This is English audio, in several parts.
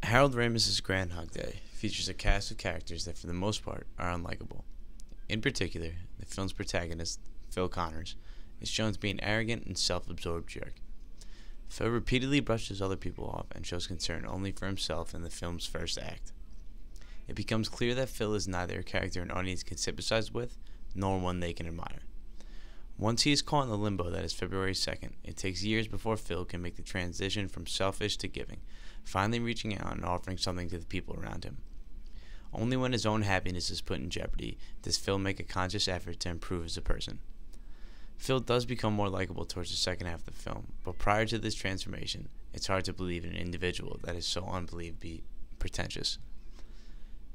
Harold Ramis's Groundhog Day features a cast of characters that, for the most part, are unlikable. In particular, the film's protagonist, Phil Connors, is shown to be an arrogant and self-absorbed jerk. Phil repeatedly brushes other people off and shows concern only for himself in the film's first act. It becomes clear that Phil is neither a character an audience can sympathize with, nor one they can admire. Once he is caught in the limbo that is February 2nd, it takes years before Phil can make the transition from selfish to giving, finally reaching out and offering something to the people around him. Only when his own happiness is put in jeopardy does Phil make a conscious effort to improve as a person. Phil does become more likable towards the second half of the film, but prior to this transformation, it's hard to believe in an individual that is so unbelievably pretentious.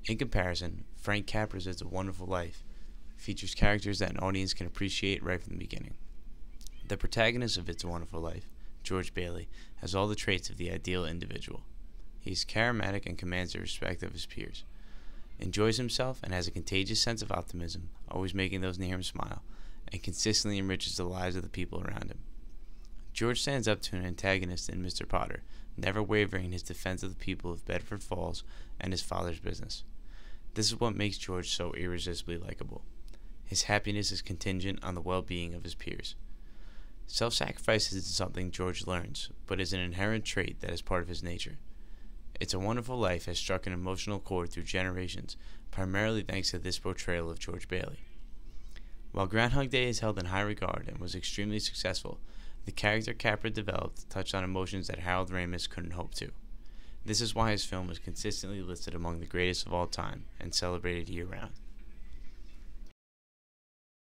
In comparison, Frank Capra's It's a Wonderful Life features characters that an audience can appreciate right from the beginning. The protagonist of It's a Wonderful Life, George Bailey, has all the traits of the ideal individual. He is charismatic and commands the respect of his peers, enjoys himself and has a contagious sense of optimism, always making those near him smile, and consistently enriches the lives of the people around him. George stands up to an antagonist in Mr. Potter, never wavering in his defense of the people of Bedford Falls and his father's business. This is what makes George so irresistibly likable. His happiness is contingent on the well-being of his peers. Self-sacrifice isn't something George learns, but is an inherent trait that is part of his nature. It's a Wonderful Life has struck an emotional chord through generations, primarily thanks to this portrayal of George Bailey. While Groundhog Day is held in high regard and was extremely successful, the character Capra developed touched on emotions that Harold Ramis couldn't hope to. This is why his film is consistently listed among the greatest of all time and celebrated year-round.